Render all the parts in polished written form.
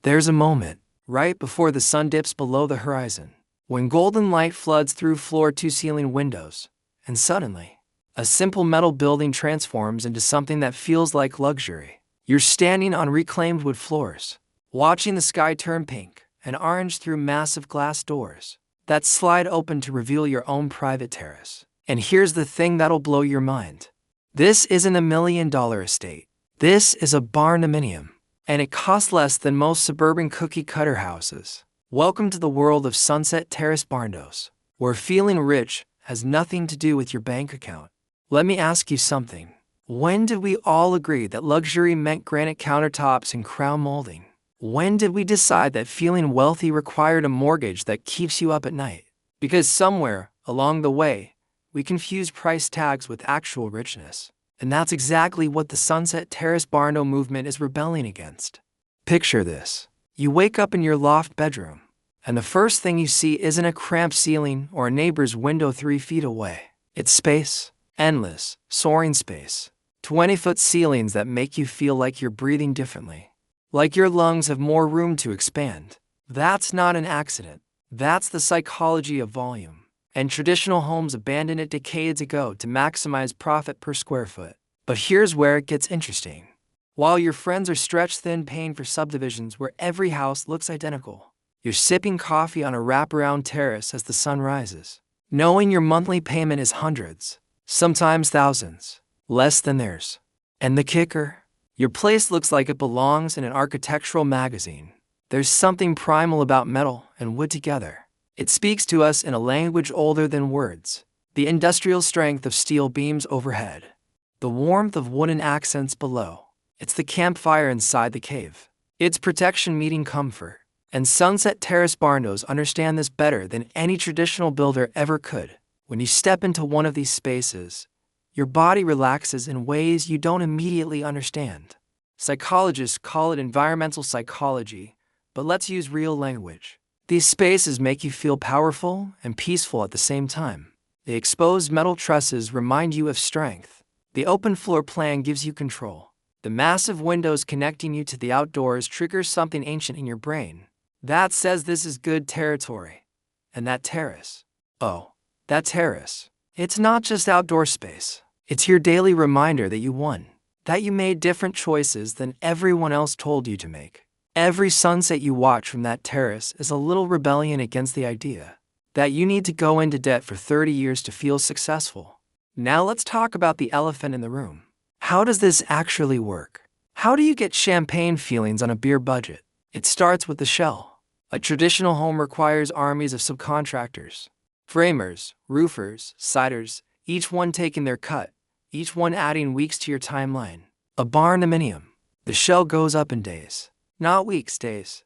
There's a moment, right before the sun dips below the horizon, when golden light floods through floor-to-ceiling windows, and suddenly, a simple metal building transforms into something that feels like luxury. You're standing on reclaimed wood floors, watching the sky turn pink and orange through massive glass doors that slide open to reveal your own private terrace. And here's the thing that'll blow your mind. This isn't $1 million estate. This is a barndominium, and it costs less than most suburban cookie-cutter houses. Welcome to the world of Sunset Terrace Barndos, where feeling rich has nothing to do with your bank account. Let me ask you something. When did we all agree that luxury meant granite countertops and crown molding? When did we decide that feeling wealthy required a mortgage that keeps you up at night? Because somewhere along the way, we confused price tags with actual richness. And that's exactly what the Sunset Terrace Barndo movement is rebelling against. Picture this. You wake up in your loft bedroom, and the first thing you see isn't a cramped ceiling or a neighbor's window 3 feet away. It's space. Endless, soaring space. 20-foot ceilings that make you feel like you're breathing differently. Like your lungs have more room to expand. That's not an accident. That's the psychology of volume. And traditional homes abandoned it decades ago to maximize profit per square foot. But here's where it gets interesting. While your friends are stretched thin paying for subdivisions where every house looks identical, you're sipping coffee on a wraparound terrace as the sun rises, knowing your monthly payment is hundreds, sometimes thousands, less than theirs. And the kicker? Your place looks like it belongs in an architectural magazine. There's something primal about metal and wood together. It speaks to us in a language older than words. The industrial strength of steel beams overhead. The warmth of wooden accents below. It's the campfire inside the cave. It's protection meeting comfort. And Sunset Terrace Barndos understand this better than any traditional builder ever could. When you step into one of these spaces, your body relaxes in ways you don't immediately understand. Psychologists call it environmental psychology, but let's use real language. These spaces make you feel powerful and peaceful at the same time. The exposed metal trusses remind you of strength. The open floor plan gives you control. The massive windows connecting you to the outdoors triggers something ancient in your brain. That says this is good territory. And that terrace. That terrace. It's not just outdoor space. It's your daily reminder that you won. That you made different choices than everyone else told you to make. Every sunset you watch from that terrace is a little rebellion against the idea that you need to go into debt for 30 years to feel successful. Now let's talk about the elephant in the room. How does this actually work? How do you get champagne feelings on a beer budget? It starts with the shell. A traditional home requires armies of subcontractors. Framers, roofers, siders, each one taking their cut, each one adding weeks to your timeline. A barndominium. The shell goes up in days. Not weeks, days.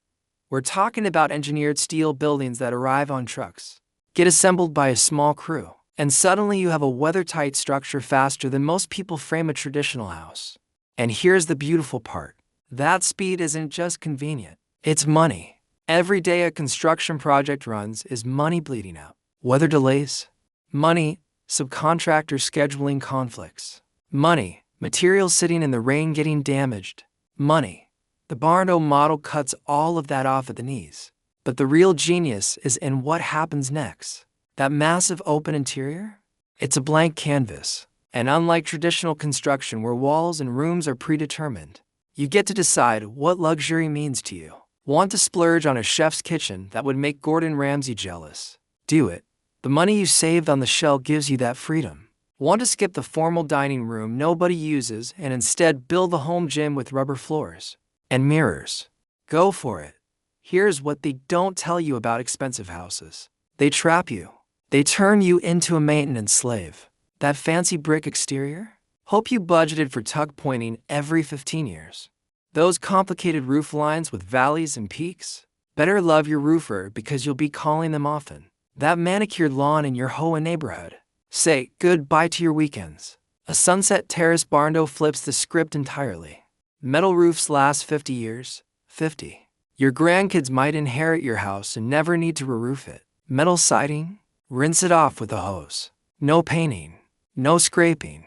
We're talking about engineered steel buildings that arrive on trucks, get assembled by a small crew, and suddenly you have a weather-tight structure faster than most people frame a traditional house. And here's the beautiful part. That speed isn't just convenient. It's money. Every day a construction project runs is money bleeding out. Weather delays, money, subcontractor scheduling conflicts, money, materials sitting in the rain getting damaged, money. The Barndo model cuts all of that off at the knees. But the real genius is in what happens next. That massive open interior? It's a blank canvas. And unlike traditional construction where walls and rooms are predetermined, you get to decide what luxury means to you. Want to splurge on a chef's kitchen that would make Gordon Ramsay jealous? Do it. The money you saved on the shell gives you that freedom. Want to skip the formal dining room nobody uses and instead build the home gym with rubber floors and mirrors? Go for it. Here's what they don't tell you about expensive houses. They trap you. They turn you into a maintenance slave. That fancy brick exterior? Hope you budgeted for tuck pointing every 15 years. Those complicated roof lines with valleys and peaks? Better love your roofer because you'll be calling them often. That manicured lawn in your Hoa neighborhood? Say goodbye to your weekends. A Sunset Terrace Barndo flips the script entirely. Metal roofs last 50 years. 50. Your grandkids might inherit your house and never need to re-roof it. Metal siding? Rinse it off with a hose. No painting. No scraping.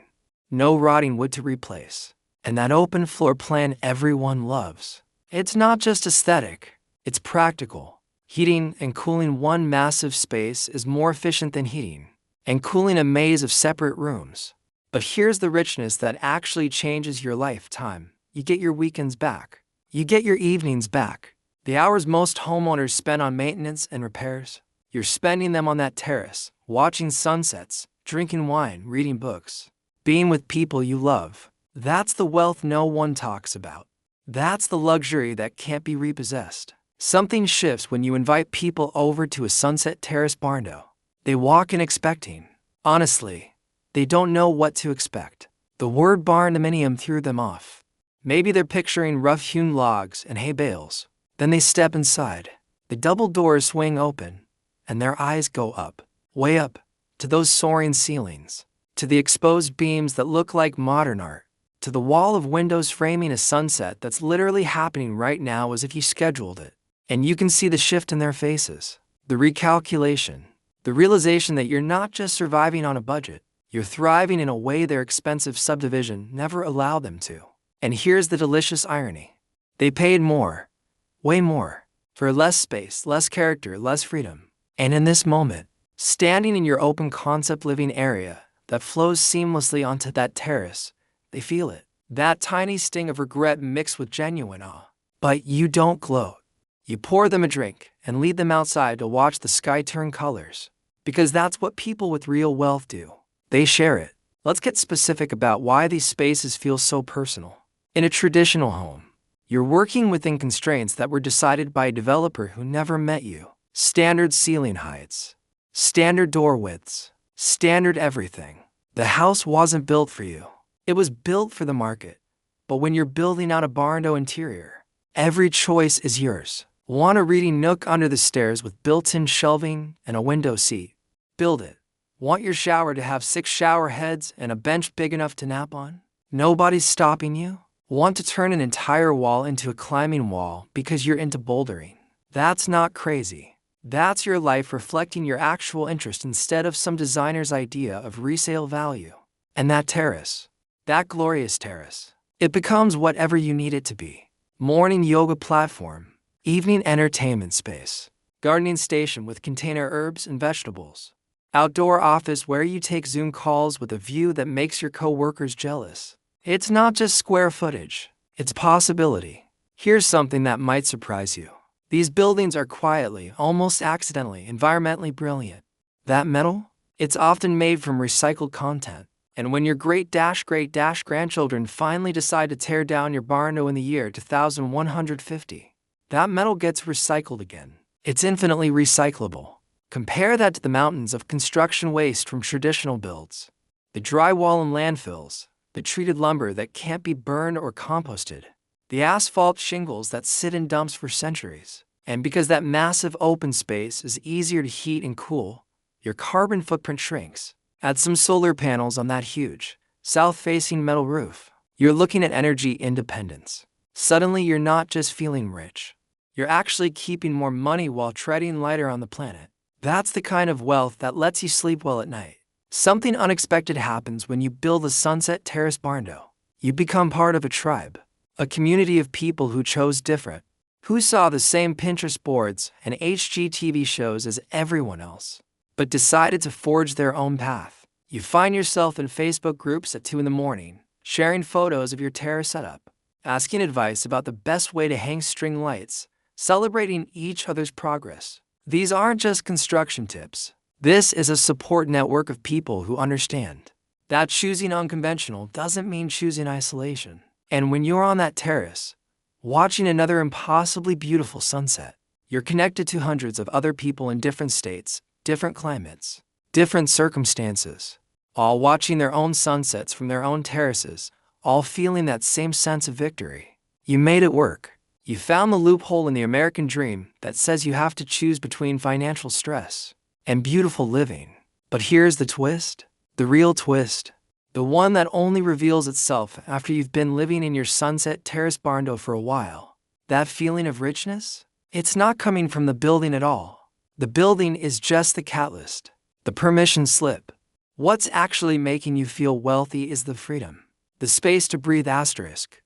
No rotting wood to replace. And that open floor plan everyone loves. It's not just aesthetic, it's practical. Heating and cooling one massive space is more efficient than heating and cooling a maze of separate rooms. But here's the richness that actually changes your lifetime. You get your weekends back. You get your evenings back. The hours most homeowners spend on maintenance and repairs, you're spending them on that terrace, watching sunsets, drinking wine, reading books, being with people you love. That's the wealth no one talks about. That's the luxury that can't be repossessed. Something shifts when you invite people over to a sunset terrace barndo. They walk in expecting. Honestly, they don't know what to expect. The word barndominium threw them off. Maybe they're picturing rough-hewn logs and hay bales. Then they step inside. The double doors swing open, and their eyes go up, way up, to those soaring ceilings, to the exposed beams that look like modern art, to the wall of windows framing a sunset that's literally happening right now as if you scheduled it. And you can see the shift in their faces, the recalculation, the realization that you're not just surviving on a budget, you're thriving in a way their expensive subdivision never allowed them to. And here's the delicious irony. They paid more, way more, for less space, less character, less freedom. And in this moment, standing in your open concept living area that flows seamlessly onto that terrace, they feel it. That tiny sting of regret mixed with genuine awe. But you don't gloat. You pour them a drink and lead them outside to watch the sky turn colors. Because that's what people with real wealth do. They share it. Let's get specific about why these spaces feel so personal. In a traditional home, you're working within constraints that were decided by a developer who never met you. Standard ceiling heights, standard door widths, standard everything. The house wasn't built for you. It was built for the market. But when you're building out a barndo interior, every choice is yours. Want a reading nook under the stairs with built-in shelving and a window seat? Build it. Want your shower to have 6 shower heads and a bench big enough to nap on? Nobody's stopping you. Want to turn an entire wall into a climbing wall because you're into bouldering? That's not crazy. That's your life reflecting your actual interest instead of some designer's idea of resale value. And that terrace, that glorious terrace, it becomes whatever you need it to be. Morning yoga platform, evening entertainment space, gardening station with container herbs and vegetables, outdoor office where you take Zoom calls with a view that makes your coworkers jealous. It's not just square footage, it's possibility. Here's something that might surprise you. These buildings are quietly, almost accidentally, environmentally brilliant. That metal? It's often made from recycled content. And when your great-grandchildren finally decide to tear down your barndo in the year 2150, that metal gets recycled again. It's infinitely recyclable. Compare that to the mountains of construction waste from traditional builds. The drywall in landfills, the treated lumber that can't be burned or composted, the asphalt shingles that sit in dumps for centuries. And because that massive open space is easier to heat and cool, your carbon footprint shrinks. Add some solar panels on that huge, south-facing metal roof. You're looking at energy independence. Suddenly you're not just feeling rich. You're actually keeping more money while treading lighter on the planet. That's the kind of wealth that lets you sleep well at night. Something unexpected happens when you build a sunset terrace barndo. You become part of a tribe, a community of people who chose different, who saw the same Pinterest boards and HGTV shows as everyone else, but decided to forge their own path. You find yourself in Facebook groups at 2 in the morning, sharing photos of your terrace setup, asking advice about the best way to hang string lights, celebrating each other's progress. These aren't just construction tips. This is a support network of people who understand that choosing unconventional doesn't mean choosing isolation. And when you're on that terrace, watching another impossibly beautiful sunset, you're connected to hundreds of other people in different states, different climates, different circumstances, all watching their own sunsets from their own terraces, all feeling that same sense of victory. You made it work. You found the loophole in the American dream that says you have to choose between financial stress and beautiful living. But here's the twist, the real twist, the one that only reveals itself after you've been living in your sunset terrace barndo for a while. That feeling of richness? It's not coming from the building at all. The building is just the catalyst, the permission slip. What's actually making you feel wealthy is the freedom, the space to breathe asterisk.